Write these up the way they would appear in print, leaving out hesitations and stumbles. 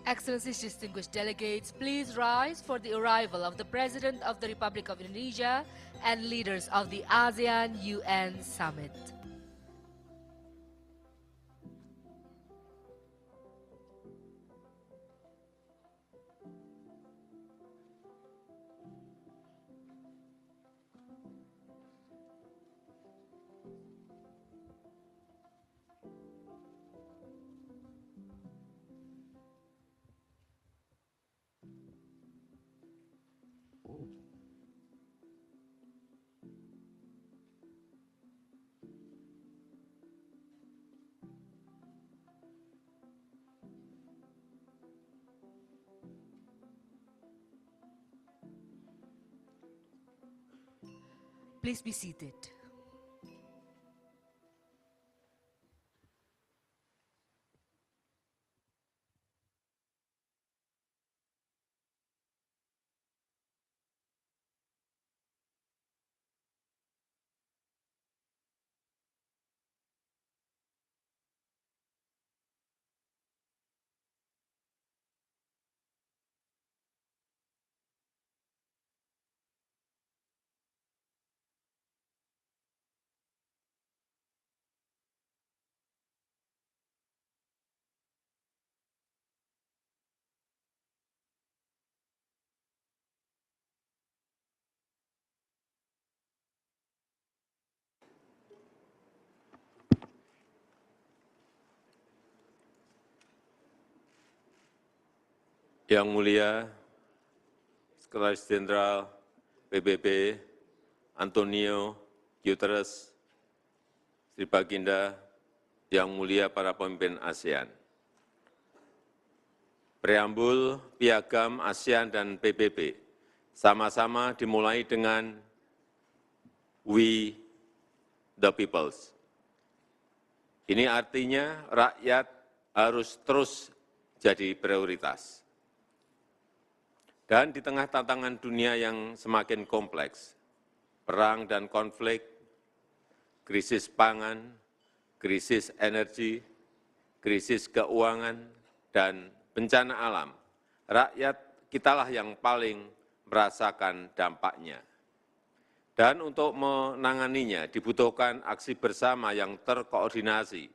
Excellencies, distinguished delegates, please rise for the arrival of the President of the Republic of Indonesia and leaders of the ASEAN-UN Summit. Please be seated. Yang Mulia Sekretaris Jenderal PBB Antonio Guterres, Sri Baginda, Yang Mulia para pemimpin ASEAN. Preambul Piagam ASEAN dan PBB sama-sama dimulai dengan We the Peoples. Ini artinya rakyat harus terus jadi prioritas. Dan di tengah tantangan dunia yang semakin kompleks, perang dan konflik, krisis pangan, krisis energi, krisis keuangan, dan bencana alam, rakyat kitalah yang paling merasakan dampaknya. Dan untuk menanganinya dibutuhkan aksi bersama yang terkoordinasi,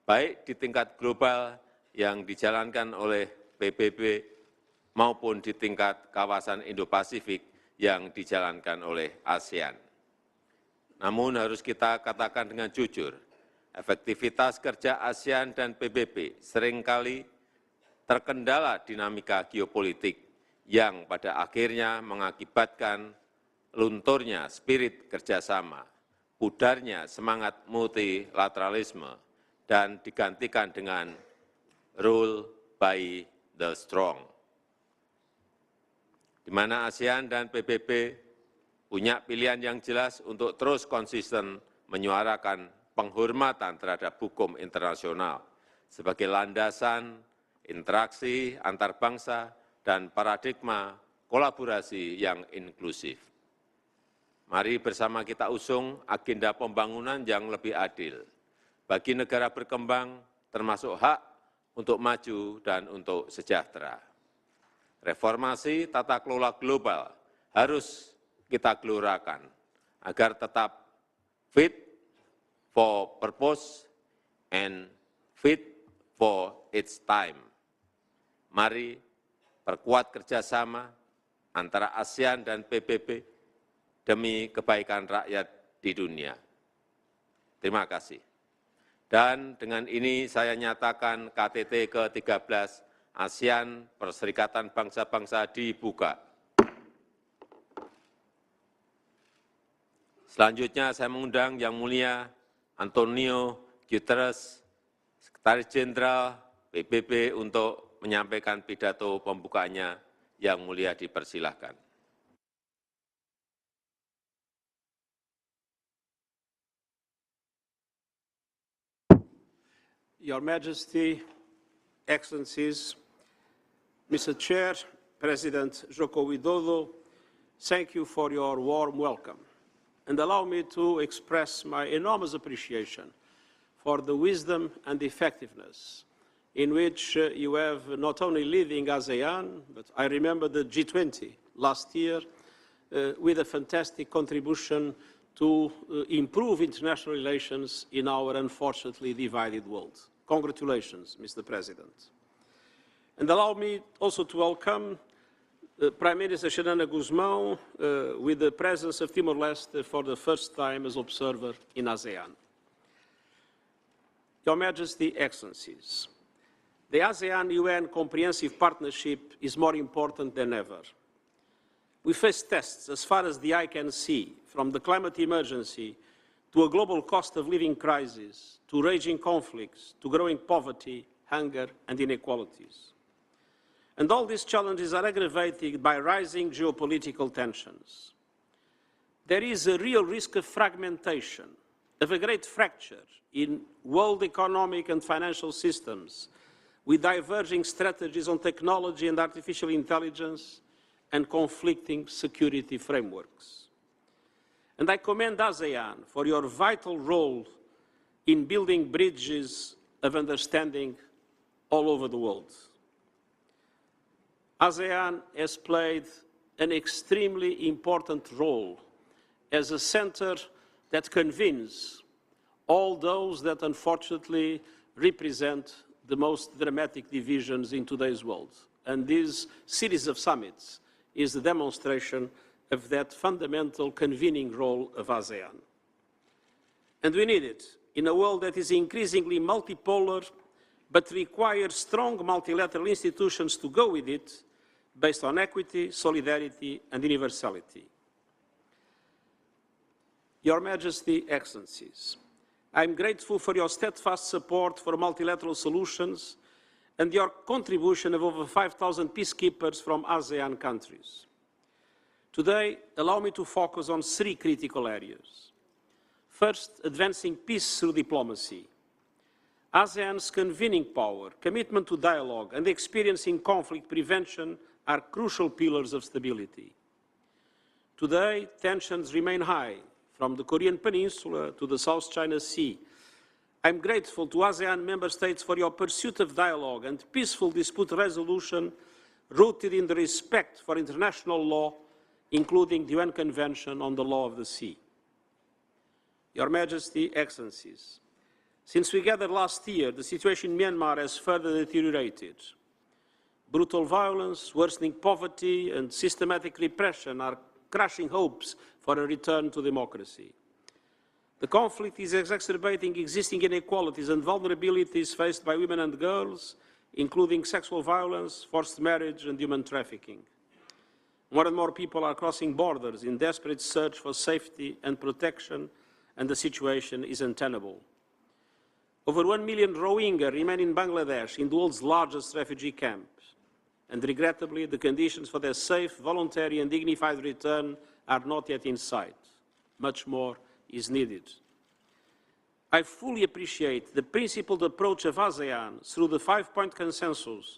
baik di tingkat global yang dijalankan oleh PBB maupun di tingkat kawasan Indo-Pasifik yang dijalankan oleh ASEAN. Namun harus kita katakan dengan jujur, efektivitas kerja ASEAN dan PBB seringkali terkendala dinamika geopolitik yang pada akhirnya mengakibatkan lunturnya spirit kerjasama, pudarnya semangat multilateralisme, dan digantikan dengan rule by the strong. Di mana ASEAN dan PBB punya pilihan yang jelas untuk terus konsisten menyuarakan penghormatan terhadap hukum internasional sebagai landasan interaksi antar bangsa dan paradigma kolaborasi yang inklusif. Mari bersama kita usung agenda pembangunan yang lebih adil bagi negara berkembang, termasuk hak untuk maju dan untuk sejahtera. Reformasi tata kelola global harus kita gelorakan agar tetap fit for purpose and fit for its time. Mari perkuat kerjasama antara ASEAN dan PBB demi kebaikan rakyat di dunia. Terima kasih. Dan dengan ini saya nyatakan KTT ke-13 ASEAN Perserikatan Bangsa-Bangsa dibuka. Selanjutnya saya mengundang Yang Mulia Antonio Guterres, Sekretaris Jenderal PBB untuk menyampaikan pidato pembukaannya. Yang Mulia dipersilahkan. Your Majesty, Excellencies, Mr. Chair, President Joko Widodo, thank you for your warm welcome, and allow me to express my enormous appreciation for the wisdom and effectiveness in which you have not only leading ASEAN, but I remember the G20 last year with a fantastic contribution to improve international relations in our unfortunately divided world. Congratulations, Mr. President. And allow me also to welcome Prime Minister Xanana Guzmão with the presence of Timor-Leste for the first time as observer in ASEAN. Your Majesty, Excellencies, the ASEAN-UN Comprehensive Partnership is more important than ever. We face tests as far as the eye can see, from the climate emergency to a global cost of living crisis, to raging conflicts, to growing poverty, hunger, and inequalities. And all these challenges are aggravated by rising geopolitical tensions. There is a real risk of fragmentation, of a great fracture in world economic and financial systems, with diverging strategies on technology and artificial intelligence and conflicting security frameworks. And I commend ASEAN for your vital role in building bridges of understanding all over the world. ASEAN has played an extremely important role as a center that convenes all those that unfortunately represent the most dramatic divisions in today's world. And this series of summits is the demonstration of that fundamental convening role of ASEAN. And we need it in a world that is increasingly multipolar, but requires strong multilateral institutions to go with it, based on equity, solidarity, and universality. Your Majesty, Excellencies, I am grateful for your steadfast support for multilateral solutions and your contribution of over 5,000 peacekeepers from ASEAN countries. Today, allow me to focus on three critical areas. First, advancing peace through diplomacy. ASEAN's convening power, commitment to dialogue, and experience in conflict prevention are crucial pillars of stability. Today, tensions remain high, from the Korean Peninsula to the South China Sea. I'm grateful to ASEAN member states for your pursuit of dialogue and peaceful dispute resolution rooted in the respect for international law, including the UN Convention on the Law of the Sea. Your Majesty, Excellencies, since we gathered last year, the situation in Myanmar has further deteriorated. Brutal violence, worsening poverty, and systematic repression are crushing hopes for a return to democracy. The conflict is exacerbating existing inequalities and vulnerabilities faced by women and girls, including sexual violence, forced marriage, and human trafficking. More and more people are crossing borders in desperate search for safety and protection, and the situation is untenable. Over 1 million Rohingya remain in Bangladesh, in the world's largest refugee camp. And regrettably, the conditions for their safe, voluntary, and dignified return are not yet in sight. Much more is needed. I fully appreciate the principled approach of ASEAN through the 5-point consensus,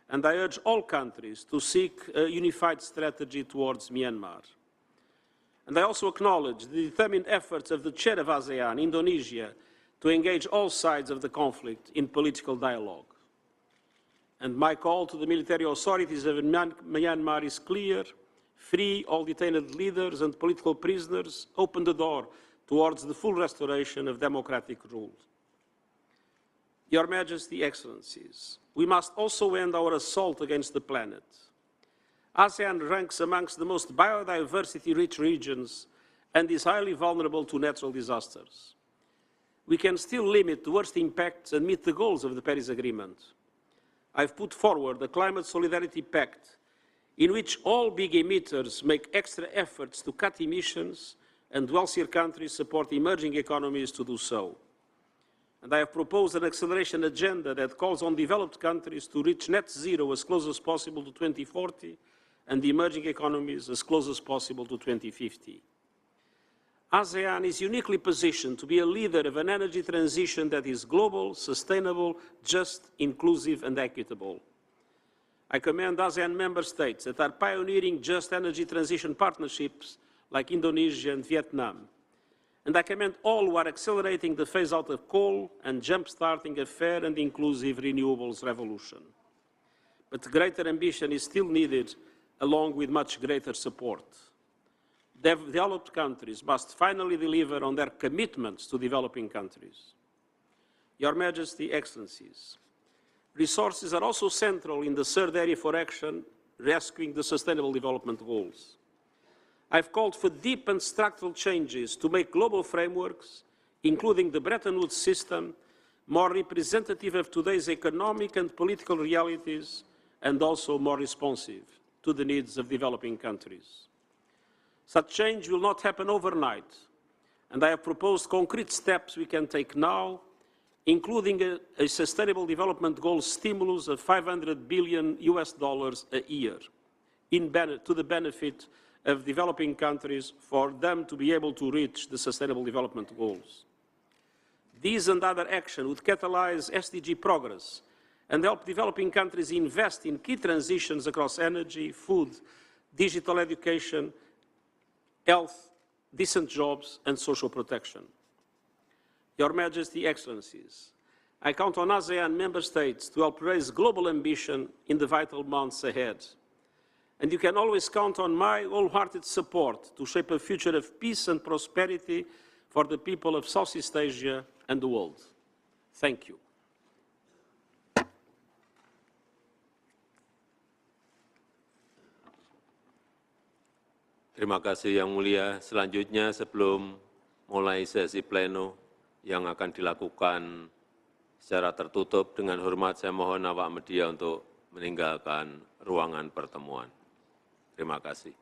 and I urge all countries to seek a unified strategy towards Myanmar. And I also acknowledge the determined efforts of the chair of ASEAN, Indonesia, to engage all sides of the conflict in political dialogue. And my call to the military authorities of Myanmar is clear: free all detained leaders and political prisoners, open the door towards the full restoration of democratic rule. Your Majesty, Excellencies, we must also end our assault against the planet. ASEAN ranks amongst the most biodiversity-rich regions and is highly vulnerable to natural disasters. We can still limit the worst impacts and meet the goals of the Paris Agreement. I've put forward the Climate Solidarity Pact, in which all big emitters make extra efforts to cut emissions and wealthier countries support emerging economies to do so. And I have proposed an acceleration agenda that calls on developed countries to reach net zero as close as possible to 2040 and the emerging economies as close as possible to 2050. ASEAN is uniquely positioned to be a leader of an energy transition that is global, sustainable, just, inclusive, and equitable. I commend ASEAN member states that are pioneering just energy transition partnerships like Indonesia and Vietnam. And I commend all who are accelerating the phase-out of coal and jump-starting a fair and inclusive renewables revolution. But greater ambition is still needed, along with much greater support. Developed countries must finally deliver on their commitments to developing countries. Your Majesty, Excellencies, resources are also central in the third area for action, rescuing the Sustainable Development Goals. I've called for deep and structural changes to make global frameworks, including the Bretton Woods system, more representative of today's economic and political realities, and also more responsive to the needs of developing countries. Such change will not happen overnight, and I have proposed concrete steps we can take now, including a Sustainable Development Goal stimulus of $500 billion a year to the benefit of developing countries for them to be able to reach the Sustainable Development Goals. These and other action would catalyze SDG progress and help developing countries invest in key transitions across energy, food, digital education, health, decent jobs, and social protection. Your Majesty, Excellencies, I count on ASEAN member states to help raise global ambition in the vital months ahead. And you can always count on my wholehearted support to shape a future of peace and prosperity for the people of Southeast Asia and the world. Thank you. Terima kasih Yang Mulia. Selanjutnya sebelum mulai sesi pleno yang akan dilakukan secara tertutup, dengan hormat saya mohon awak media untuk meninggalkan ruangan pertemuan. Terima kasih.